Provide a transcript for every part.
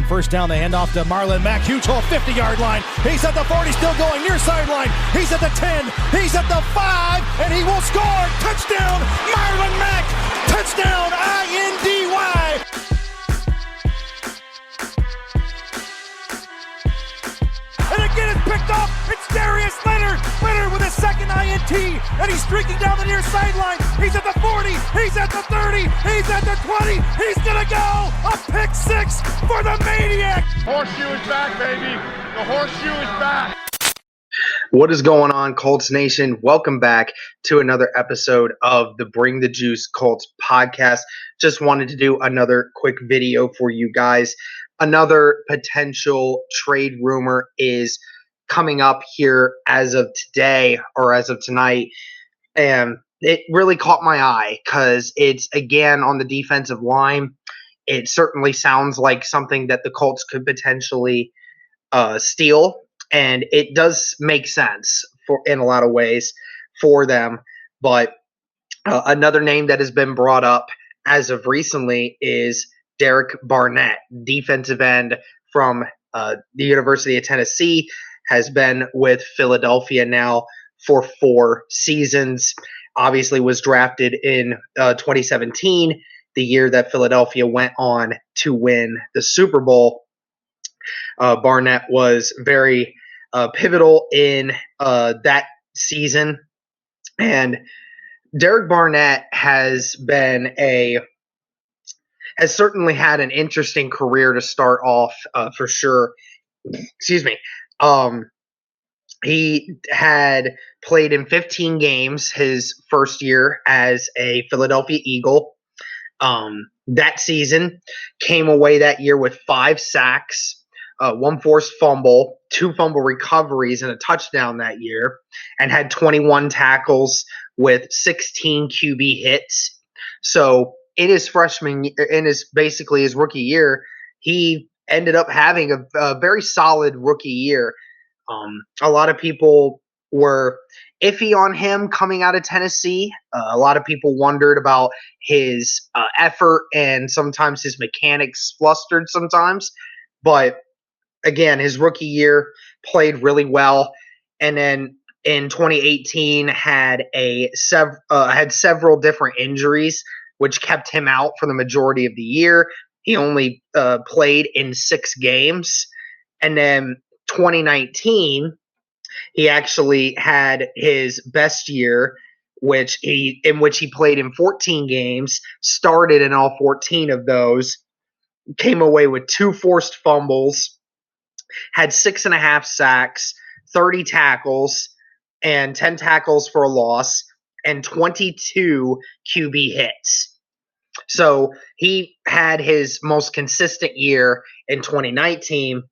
first down. The handoff to Marlon Mack. Huge hole, 50-yard line. He's at the 40, still going near sideline. He's at the 10. He's at the 5, and he will score. Touchdown, Marlon Mack. Touchdown, INDY. And again, it's picked up. It's Darius Leonard. Leonard with his second INT, and he's streaking down the near sideline. He's at the 40. He's at the 30. He's at the 20. He's gonna go. A pick six for the Maniac. Horseshoe is back, baby. The horseshoe is back. What is going on, Colts Nation? Welcome back to another episode of the Bring the Juice Colts podcast. Just wanted to do another quick video for you guys. Another potential trade rumor is coming up here as of today or as of tonight. And it really caught my eye because it's, again, on the defensive line. It certainly sounds like something that the Colts could potentially steal. And it does make sense in a lot of ways for them. But another name that has been brought up as of recently is Derek Barnett, defensive end from the University of Tennessee, has been with Philadelphia now for 4 seasons. Obviously was drafted in 2017, the year that Philadelphia went on to win the Super Bowl. Barnett was very pivotal in that season. And Derek Barnett has certainly had an interesting career to start off, for sure. Excuse me. He had played in 15 games his first year as a Philadelphia Eagle. That season came away that year with 5 sacks, 1 forced fumble, 2 fumble recoveries, and a touchdown that year, and had 21 tackles with 16 QB hits. So in his basically his rookie year, he ended up having a very solid rookie year. A lot of people were iffy on him coming out of Tennessee. A lot of people wondered about his effort, and sometimes his mechanics flustered sometimes. But again, his rookie year played really well, and then in 2018 had several different injuries, which kept him out for the majority of the year. He only played in 6 games. And then 2019, he actually had his best year, in which he played in 14 games, started in all 14 of those, came away with 2 forced fumbles, had 6.5 sacks, 30 tackles, and 10 tackles for a loss, and 22 QB hits. So he had his most consistent year in 2019.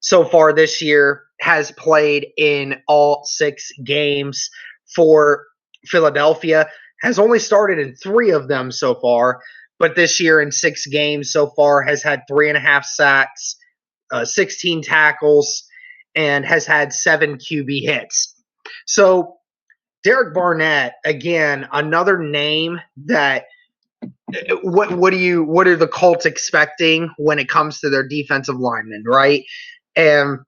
So far this year, has played in all 6 games for Philadelphia, has only started in 3 of them so far, but this year in 6 games so far has had 3.5 sacks, 16 tackles, and has had 7 QB hits. So Derek Barnett, again, another name that what are the Colts expecting when it comes to their defensive linemen, right? And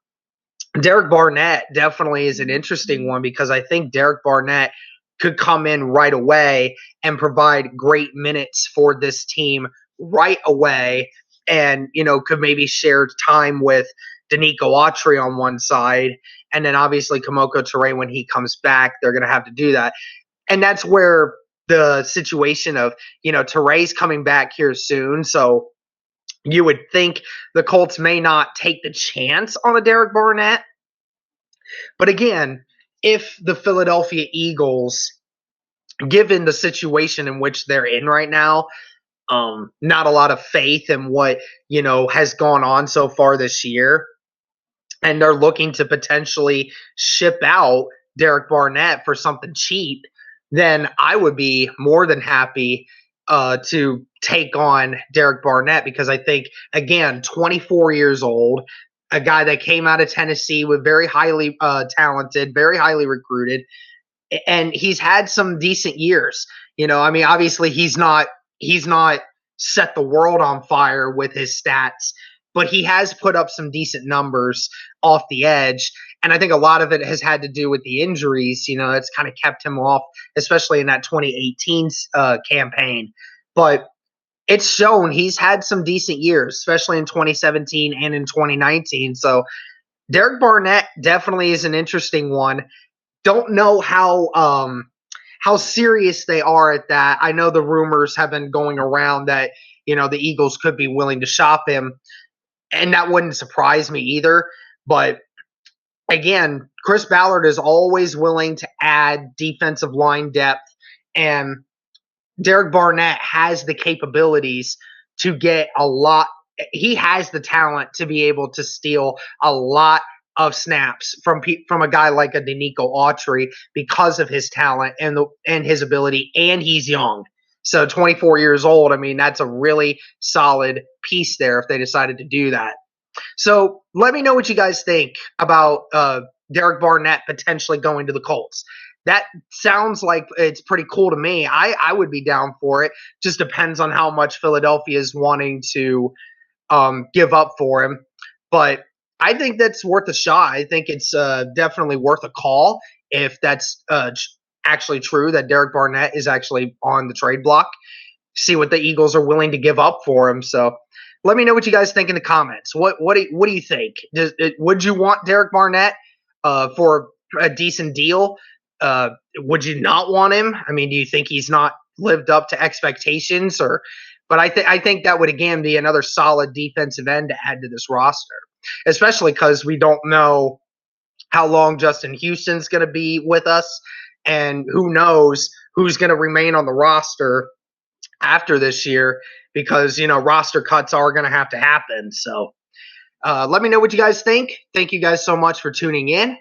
Derek Barnett definitely is an interesting one because I think Derek Barnett could come in right away and provide great minutes for this team right away, and could maybe share time with Danico Autry on one side, and then obviously Kamoko Toure, when he comes back, they're going to have to do that. And that's where the situation of, Toure's coming back here soon, so you would think the Colts may not take the chance on a Derek Barnett. But again, if the Philadelphia Eagles, given the situation in which they're in right now, not a lot of faith in what, has gone on so far this year, and they're looking to potentially ship out Derek Barnett for something cheap, then I would be more than happy to take on Derek Barnett, because I think, again, 24 years old, a guy that came out of Tennessee with very highly talented, very highly recruited, and he's had some decent years. Obviously he's not set the world on fire with his stats, but he has put up some decent numbers off the edge. And I think a lot of it has had to do with the injuries. That's kind of kept him off, especially in that 2018 campaign. But it's shown he's had some decent years, especially in 2017 and in 2019. So Derek Barnett definitely is an interesting one. Don't know how serious they are at that. I know the rumors have been going around that, the Eagles could be willing to shop him, and that wouldn't surprise me either. But again, Chris Ballard is always willing to add defensive line depth, and Derek Barnett has the capabilities to get a lot. He has the talent to be able to steal a lot of snaps from a guy like a Denico Autry because of his talent and his ability, and he's young. So 24 years old, I mean, that's a really solid piece there if they decided to do that. So let me know what you guys think about Derek Barnett potentially going to the Colts. That sounds like it's pretty cool to me. I would be down for it. Just depends on how much Philadelphia is wanting to give up for him. But I think that's worth a shot. I think it's definitely worth a call if that's actually true, that Derek Barnett is actually on the trade block. See what the Eagles are willing to give up for him. So let me know what you guys think in the comments. What do you think? Would you want Derek Barnett for a decent deal? Would you not want him? I mean, do you think he's not lived up to expectations? But I think that would again be another solid defensive end to add to this roster, especially because we don't know how long Justin Houston's going to be with us, and who knows who's going to remain on the roster after this year, because roster cuts are going to have to happen. So let me know what you guys think. Thank you guys so much for tuning in.